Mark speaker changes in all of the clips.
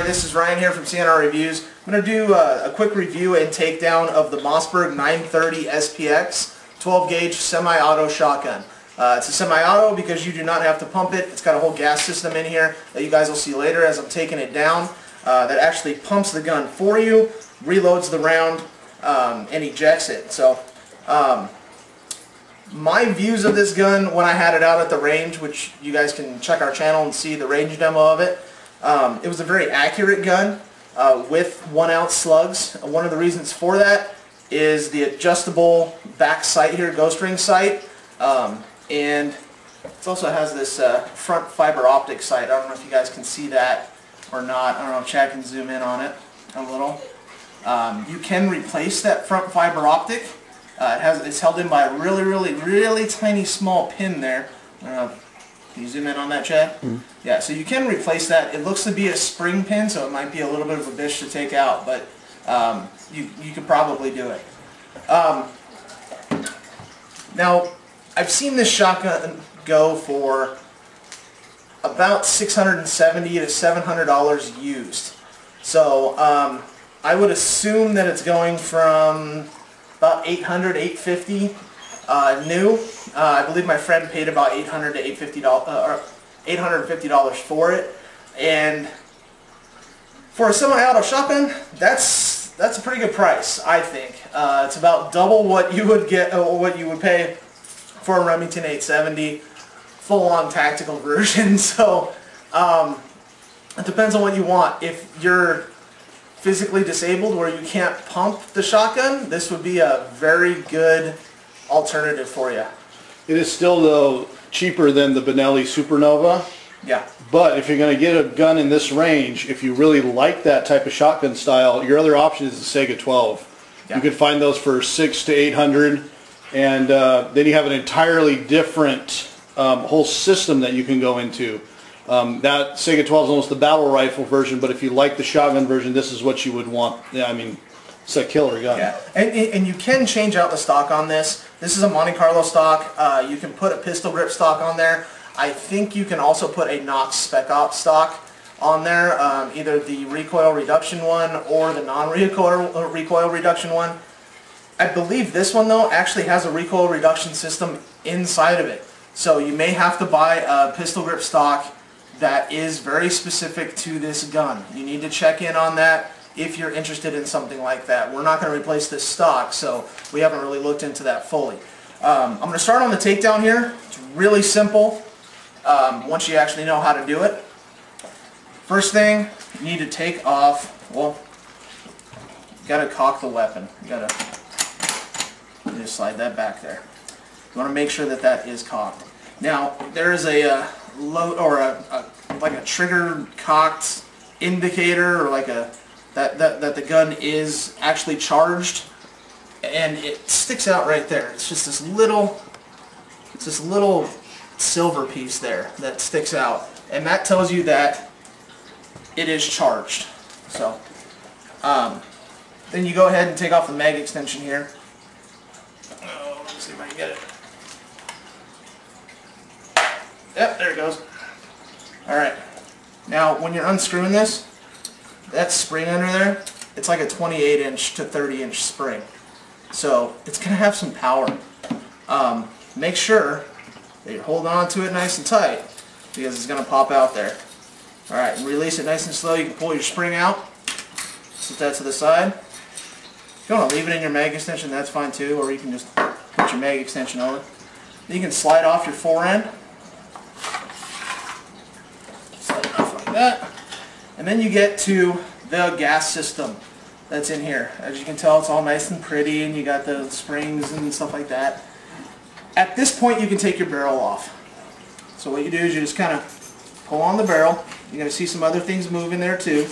Speaker 1: this is Ryan here from CNR Reviews. I'm going to do a quick review and takedown of the Mossberg 930 SPX 12 gauge semi-auto shotgun. It's a semi-auto because you do not have to pump it. It's got a whole gas system in here that you guys will see later as I'm taking it down that actually pumps the gun for you, reloads the round, and ejects it. So my views of this gun when I had it out at the range, which you guys can check our channel and see the range demo of it, it was a very accurate gun with 1 ounce slugs. One of the reasons for that is the adjustable back sight here, ghost ring sight, and it also has this front fiber optic sight. I don't know if you guys can see that or not. I don't know if Chad can zoom in on it a little. You can replace that front fiber optic. It's held in by a really tiny small pin there. Can you zoom in on that, Chad? Mm-hmm. Yeah, so you can replace that. It looks to be a spring pin, so it might be a little bit of a bitch to take out, but you could probably do it. Now, I've seen this shotgun go for about $670 to $700 used. So I would assume that it's going from about $800 to $850 new. I believe my friend paid about $800 to $850 for it, and for a semi-auto shotgun, that's a pretty good price, I think. It's about double what you would get, what you would pay for a Remington 870 full-on tactical version. So it depends on what you want. If you're physically disabled where you can't pump the shotgun, this would be a very good alternative for you.
Speaker 2: It is still, though, cheaper than the Benelli Supernova.
Speaker 1: Yeah.
Speaker 2: But if you're going to get a gun in this range, if you really like that type of shotgun style, your other option is the Sega 12. Yeah. You could find those for $600 to $800, and then you have an entirely different whole system that you can go into. That Sega 12 is almost the battle rifle version, but if you like the shotgun version, this is what you would want. Yeah, I mean, it's a killer gun.
Speaker 1: Yeah, and you can change out the stock on this. This is a Monte Carlo stock. You can put a pistol grip stock on there. I think you can also put a Knox Spec Ops stock on there, either the recoil reduction one or the non-recoil reduction one. I believe this one, though, actually has a recoil reduction system inside of it. So you may have to buy a pistol grip stock that is very specific to this gun. You need to check in on that if you're interested in something like that. We're not going to replace this stock, so we haven't really looked into that fully. I'm going to start on the takedown here. It's really simple once you actually know how to do it. First thing, you need to take off, well, you got to cock the weapon. You got to just slide that back there. You want to make sure that that is cocked. Now, there is a load or like a trigger cocked indicator, or like a that the gun is actually charged, and it sticks out right there. It's just this little silver piece there that sticks out, and that tells you that it is charged. So then you go ahead and take off the mag extension here. Oh, let me see if I can get it. Yep, there it goes. Alright, now when you're unscrewing this, that spring under there, it's like a 28-inch to 30-inch spring. So it's going to have some power. Make sure that you're holding on to it nice and tight, because it's going to pop out there. Alright, release it nice and slow. You can pull your spring out, set that to the side. If you want to leave it in your mag extension, that's fine too, or you can just put your mag extension over. Then you can slide off your fore end. Slide it off like that. And then you get to the gas system that's in here. As you can tell, it's all nice and pretty, and you got the springs and stuff like that. At this point, you can take your barrel off. So what you do is you just kind of pull on the barrel. You're going to see some other things move in there too.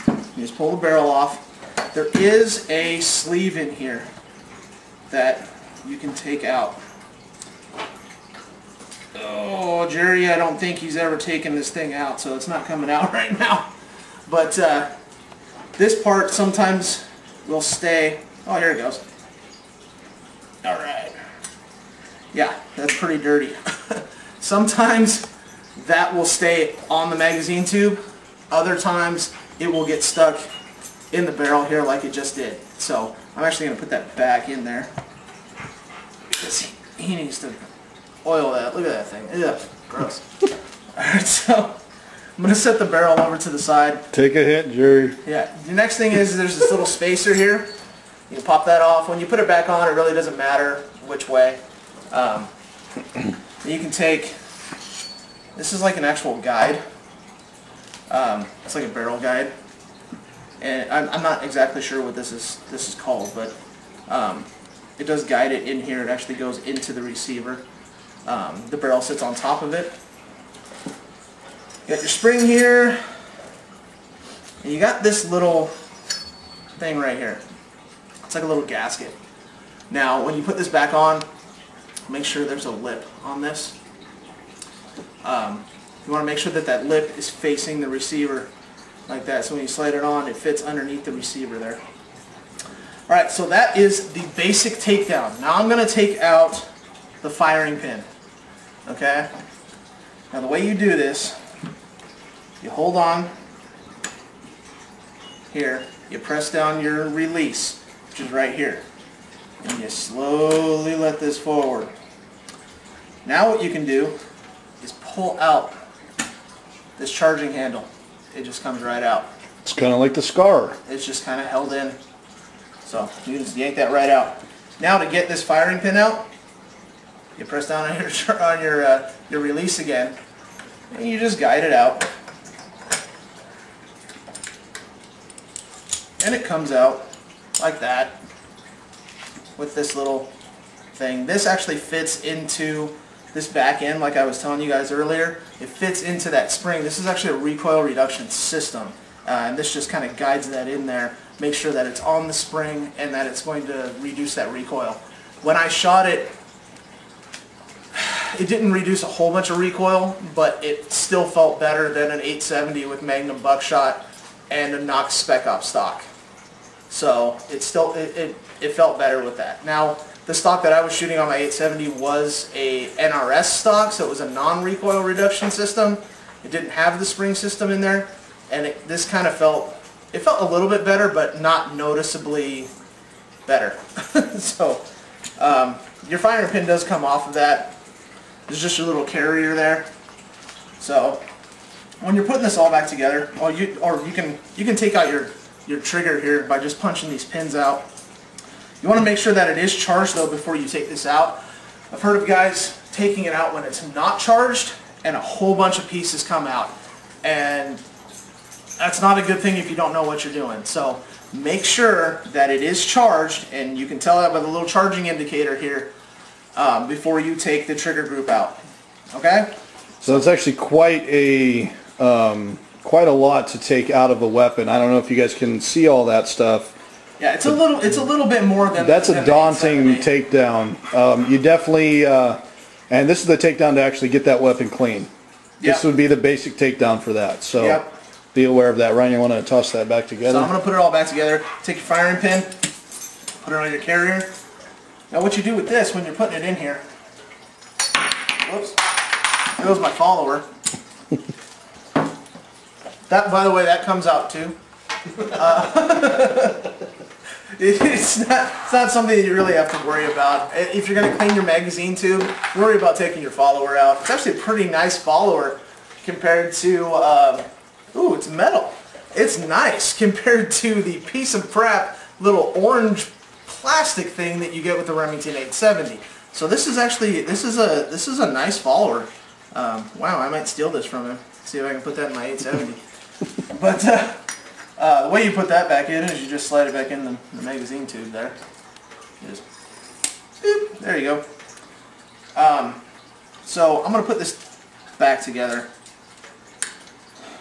Speaker 1: You just pull the barrel off. There is a sleeve in here that you can take out. Oh, Jerry, I don't think he's ever taken this thing out, so it's not coming out right now. But this part sometimes will stay. Oh, here it goes. Alright. Yeah, that's pretty dirty. Sometimes that will stay on the magazine tube. Other times it will get stuck in the barrel here like it just did. So I'm actually going to put that back in there because he needs to oil that. Look at that thing. Ugh, gross. Alright, so I'm going to set the barrel over to the side.
Speaker 2: Take a hit, Jerry.
Speaker 1: Yeah. The next thing is there's this little spacer here. You can pop that off. When you put it back on, it really doesn't matter which way. You can take, this is like an actual guide. It's like a barrel guide. And I'm not exactly sure what this is called, but it does guide it in here. It actually goes into the receiver. The barrel sits on top of it. You got your spring here, and you got this little thing right here. It's like a little gasket. Now, when you put this back on, make sure there's a lip on this. You want to make sure that that lip is facing the receiver like that, so when you slide it on, it fits underneath the receiver there. Alright, so that is the basic takedown. Now I'm going to take out the firing pin. Okay? Now the way you do this, you hold on here, you press down your release, which is right here, and you slowly let this forward. Now what you can do is pull out this charging handle. It just comes right out.
Speaker 2: It's kind of like the Scar.
Speaker 1: It's just kind of held in. So you just yank that right out. Now to get this firing pin out, you press down on your release again, and you just guide it out. And it comes out like that with this little thing. This actually fits into this back end, like I was telling you guys earlier. It fits into that spring. This is actually a recoil reduction system, and this just kind of guides that in there, make sure that it's on the spring and that it's going to reduce that recoil. When I shot it, it didn't reduce a whole bunch of recoil, but it still felt better than an 870 with Magnum buckshot and a Nox Spec Op stock. So it still it felt better with that. Now the stock that I was shooting on my 870 was a NRS stock, so it was a non-recoil reduction system. It didn't have the spring system in there, and this kind of felt a little bit better, but not noticeably better. So your firing pin does come off of that. There's just your little carrier there. So when you're putting this all back together, you can take out your trigger here by just punching these pins out. You want to make sure that it is charged though before you take this out. I've heard of guys taking it out when it's not charged and a whole bunch of pieces come out, and that's not a good thing if you don't know what you're doing. So make sure that it is charged, and you can tell that by the little charging indicator here before you take the trigger group out. Okay?
Speaker 2: So it's actually quite a lot to take out of a weapon. I don't know if you guys can see all that stuff.
Speaker 1: Yeah, it's a little bit more than
Speaker 2: that's a daunting takedown. You definitely, and this is the takedown to actually get that weapon clean. Yep. This would be the basic takedown for that. So yep. Be aware of that. Ryan, you want to toss that back together?
Speaker 1: So I'm going to put it all back together. Take your firing pin, put it on your carrier. Now what you do with this when you're putting it in here, whoops, there goes my follower. That, by the way, that comes out too. It's not something that you really have to worry about. If you're going to clean your magazine tube, worry about taking your follower out. It's actually a pretty nice follower compared to, ooh, it's metal. It's nice compared to the piece of crap little orange plastic thing that you get with the Remington 870. So this is actually, this is a nice follower. Wow, I might steal this from him. See if I can put that in my 870. But the way you put that back in is you just slide it back in the magazine tube there. Just, boop, there you go. So I'm going to put this back together.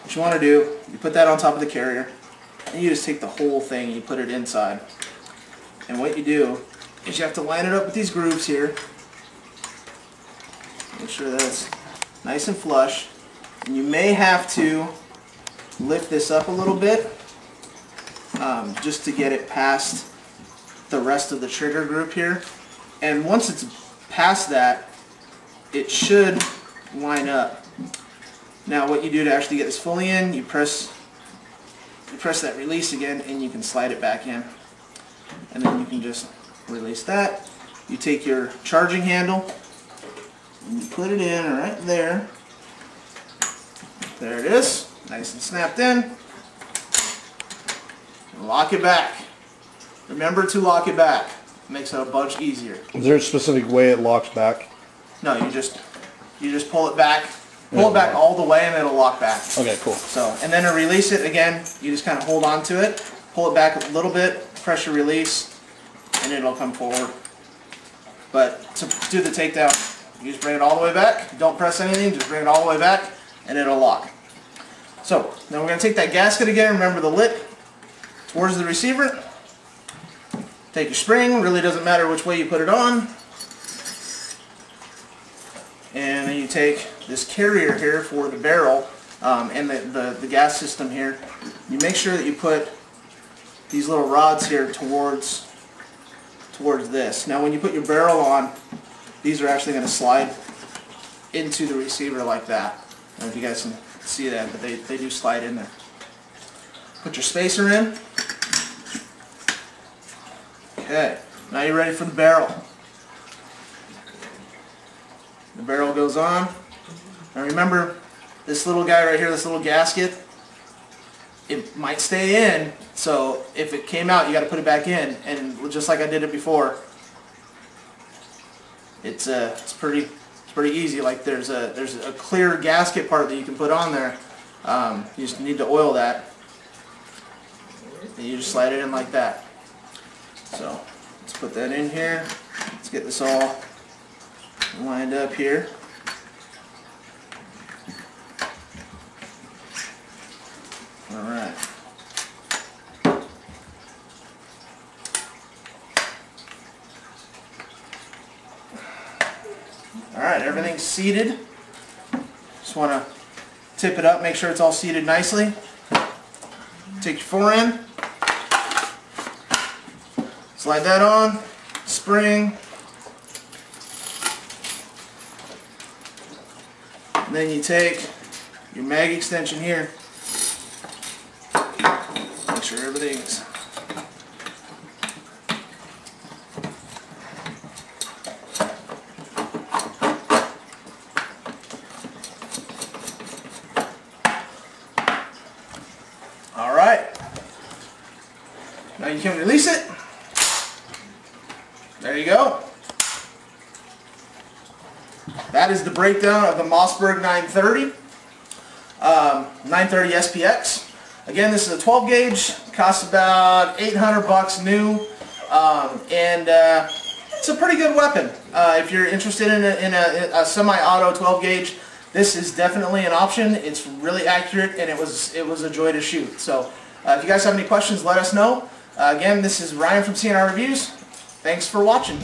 Speaker 1: What you want to do, you put that on top of the carrier, and you just take the whole thing and you put it inside. And what you do is you have to line it up with these grooves here. Make sure that it's nice and flush. And you may have to lift this up a little bit just to get it past the rest of the trigger group here. And once it's past that, it should line up. Now what you do to actually get this fully in, you press you press that release again and you can slide it back in. And then you can just release that. You take your charging handle and you put it in right there. There it is, nice and snapped in. And lock it back. Remember to lock it back. It makes it a bunch easier.
Speaker 2: Is there a specific way it locks back?
Speaker 1: No, you just pull it back. Pull it back all the way and it'll lock back.
Speaker 2: Okay, cool.
Speaker 1: So, and then to release it again, you just kind of hold on to it, pull it back a little bit, press your release, and it'll come forward. But to do the takedown, you just bring it all the way back. Don't press anything, just bring it all the way back, and it'll lock. So, then we're going to take that gasket again. Remember the lip towards the receiver. Take your spring, really doesn't matter which way you put it on. And then you take this carrier here for the barrel and the gas system here. You make sure that you put these little rods here towards this. Now when you put your barrel on, these are actually going to slide into the receiver like that. I don't know if you guys can see that, but they do slide in there. Put your spacer in. Okay, now you're ready for the barrel. The barrel goes on. Now remember, this little guy right here, this little gasket, it might stay in, so if it came out, you got to put it back in. And just like I did it before, it's pretty easy. Like there's a clear gasket part that you can put on there. You just need to oil that, and you just slide it in like that. So let's put that in here. Let's get this all lined up here. Alright. Alright, everything's seated. Just want to tip it up, make sure it's all seated nicely. Take your forend. Slide that on. Spring. And then you take your mag extension here. Make sure everything's alright. Now you can release it. There you go. That is the breakdown of the Mossberg 930. 930 SPX. Again, this is a 12 gauge, costs about $800 new, and it's a pretty good weapon. If you're interested in a semi-auto 12 gauge, this is definitely an option. It's really accurate, and it was a joy to shoot. So if you guys have any questions, let us know. Again, this is Ryan from CNR Reviews. Thanks for watching.